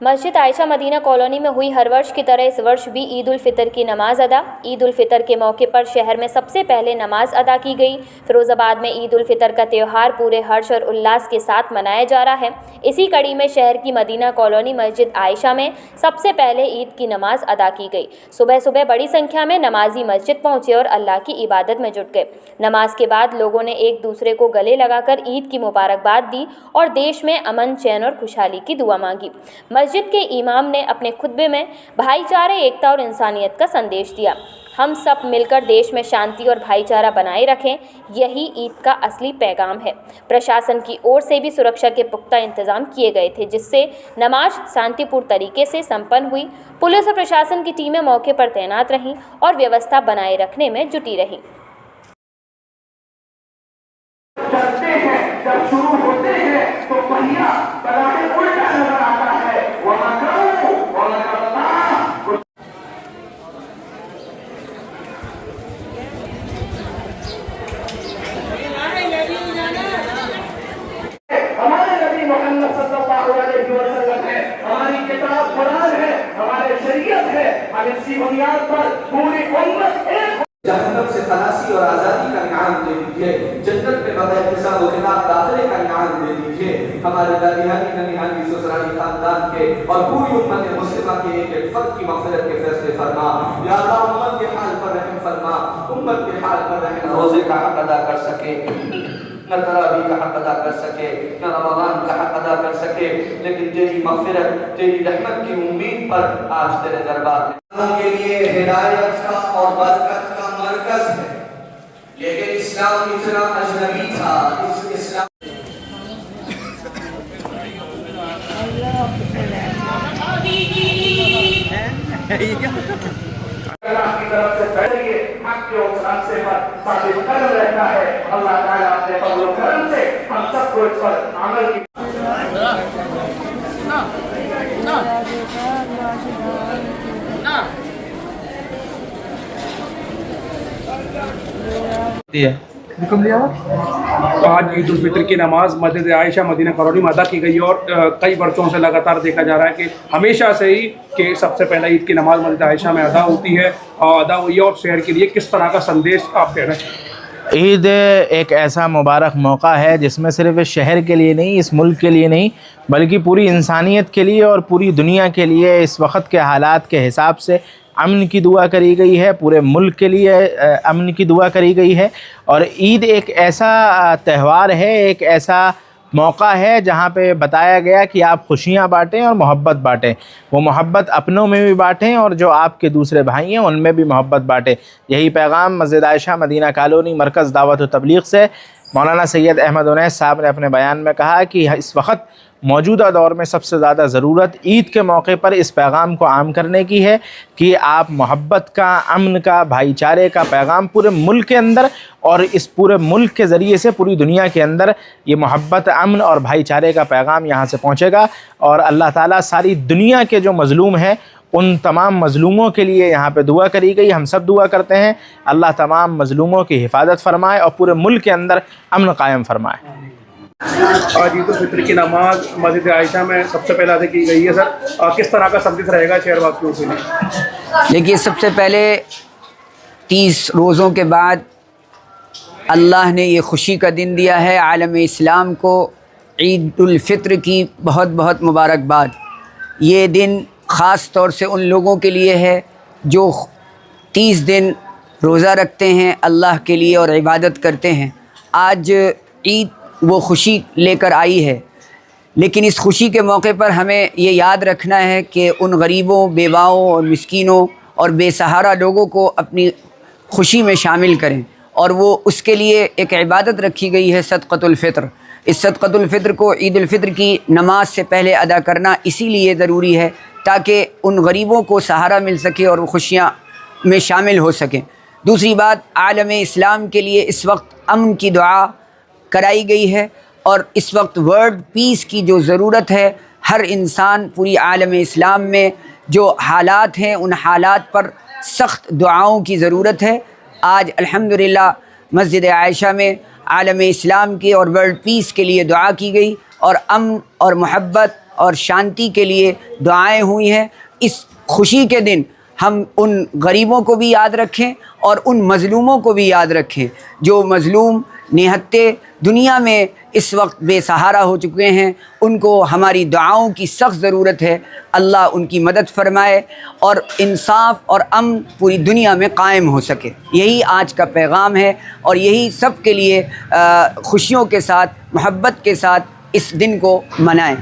मस्जिद Ayesha Medina colony में हुई हर वर्ष की तरह इस वर्ष भी ईद उल फितर की नमाज अदा। ईद उल फितर के मौके पर शहर में सबसे पहले नमाज अदा की गई। फिरोजाबाद में ईद उल फितर का त्यौहार पूरे हर्ष और उल्लास के साथ मनाया जा रहा है। इसी कड़ी में शहर की मदीना कॉलोनी मस्जिद आयशा में सबसे पहले ईद की नमाज अदा की गई। सुबह सुबह बड़ी संख्या में नमाजी मस्जिद पहुंचे और अल्लाह की इबादत में जुट गए। नमाज के बाद लोगों ने एक दूसरे को गले लगाकर ईद की मुबारकबाद दी और देश में अमन, चैन और खुशहाली की दुआ मांगी। मस्जिद के इमाम ने अपने खुतबे में भाईचारे, एकता और इंसानियत का संदेश दिया। हम सब मिलकर देश में शांति और भाईचारा बनाए रखें, यही ईद का असली पैगाम है। प्रशासन की ओर से भी सुरक्षा के पुख्ता इंतजाम किए गए थे, जिससे नमाज शांतिपूर्ण तरीके से संपन्न हुई। पुलिस और प्रशासन की टीमें मौके पर तैनात रहीं और व्यवस्था बनाए रखने में जुटी रहीं। जब शुरू होते हैं तो पहिया बराबर उल्टा नजर आता है। वहां हमारे नबी मोहम्मद सल्लल्लाहु अलैहि वसल्लम है, हमारी किताब कुरान है, हमारे शरीयत है। हम इसी बुनियाद पर पूरी उम्मत एक जहन्नम से खलासी और आज़ादी का इनाम दे दीजिए, जन्नत में बगैर हिसाब व किताब दाखिले का इनाम दे दीजिए। हमारे दानिहानी ननिहानी ससुराली खानदान के और पूरी उम्मत मुस्लिमा के एक एक फर्द की मग़फ़िरत के फैसले फरमा। या अल्लाह, उम्मत के हाल पर रहम फरमा, उम्मत के हाल पर रहम। रोज़े का हक अदा कर सके, न तरावी का हक अदा कर सके, न रमज़ान का हक अदा कर सके, लेकिन तेरी मग़फ़िरत, तेरी रहमत की उम्मीद पर आज तेरे दरबार में के लिए हिदायत का और बरकत का मरकज़ है। लेकिन इस्लाम इतना अजनबी था, इस्लाम अल्लाह की तरफ से पहले हक के रास्ते पर साबित कदम रहता है। अल्लाह ताला अपने फज़ल व करम से हम सबको इस पर अमल की आज ईद उल फितर की नमाज मस्जिद आयशा मदीना कॉलोनी में अदा की गई और कई वर्षों से लगातार देखा जा रहा है कि हमेशा से ही कि सबसे पहले ईद की नमाज मस्जिद आयशा में अदा होती है और अदा हुई है। और शहर के लिए किस तरह का संदेश आप देना चाहें? ईद एक ऐसा मुबारक मौका है जिसमें सिर्फ इस शहर के लिए नहीं, इस मुल्क के लिए नहीं, बल्कि पूरी इंसानियत के लिए और पूरी दुनिया के लिए इस वक्त के हालात के हिसाब से अमन की दुआ करी गई है। पूरे मुल्क के लिए अमन की दुआ करी गई है। और ईद एक ऐसा त्यौहार है, एक ऐसा मौका है जहाँ पे बताया गया कि आप खुशियाँ बाँटें और मोहब्बत बाँटें। वो मोहब्बत अपनों में भी बाँटें और जो आपके दूसरे भाई हैं उनमें भी मोहब्बत बाँटें। यही पैगाम मस्जिद आयशा मदीना कॉलोनी मरकज़ दावत व तबलीग से मौलाना सैयद अहमद उनैस साहब ने अपने बयान में कहा कि इस वक्त मौजूदा दौर में सबसे ज़्यादा ज़रूरत ईद के मौके पर इस पैगाम को आम करने की है कि आप मोहब्बत का, अमन का, भाईचारे का पैगाम पूरे मुल्क के अंदर और इस पूरे मुल्क के ज़रिए से पूरी दुनिया के अंदर ये मोहब्बत, अमन और भाईचारे का पैगाम यहाँ से पहुँचेगा। और अल्लाह ताला सारी दुनिया के जो मज़लूम हैं उन तमाम मज़लूमों के लिए यहाँ पे दुआ करी गई। हम सब दुआ करते हैं अल्लाह तमाम मज़लूमों की हिफाजत फरमाए और पूरे मुल्क के अंदर अमन कायम फरमाए। आज ईद उल फितर की नमाज मस्जिद आयशा में सबसे पहले अदा की गई है। सर, किस तरह का संदेश रहेगा शहरवासियों के लिए? देखिए, सबसे पहले 30 रोज़ों के बाद अल्लाह ने ये खुशी का दिन दिया है। आलम इस्लाम को ईद उल फितर की बहुत बहुत मुबारकबाद। ये दिन ख़ास तौर से उन लोगों के लिए है जो 30 दिन रोज़ा रखते हैं अल्लाह के लिए और इबादत करते हैं। आज ईद वो खुशी लेकर आई है, लेकिन इस खुशी के मौके पर हमें ये याद रखना है कि उन गरीबों, बेवाओं और मिस्कीनों और बेसहारा लोगों को अपनी खुशी में शामिल करें। और वो उसके लिए एक इबादत रखी गई है सदक़तुल फ़ित्र। इस सदक़तुल फ़ित्र को ईद उल फितर की नमाज से पहले अदा करना इसीलिए ज़रूरी है ताकि उन गरीबों को सहारा मिल सके और वो खुशियाँ में शामिल हो सकें। दूसरी बात, आलम इस्लाम के लिए इस वक्त अमन की दुआ कराई गई है और इस वक्त वर्ल्ड पीस की जो ज़रूरत है, हर इंसान पूरी आलम इस्लाम में जो हालात हैं उन हालात पर सख्त दुआओं की ज़रूरत है। आज अल्हम्दुलिल्लाह मस्जिद आयशा में आलम इस्लाम की और वर्ल्ड पीस के लिए दुआ की गई और अमन और मोहब्बत اور شانتی کے لیے دعائیں ہوئی ہیں۔ اس خوشی کے دن ہم ان غریبوں کو بھی یاد رکھیں اور ان مظلوموں کو بھی یاد رکھیں جو مظلوم نہتے دنیا میں اس وقت بے سہارا ہو چکے ہیں، ان کو ہماری دعاؤں کی سخت ضرورت ہے۔ اللہ ان کی مدد فرمائے اور انصاف اور امن پوری دنیا میں قائم ہو سکے۔ یہی آج کا پیغام ہے اور یہی سب کے لیے خوشیوں کے ساتھ، محبت کے ساتھ اس دن کو منائیں۔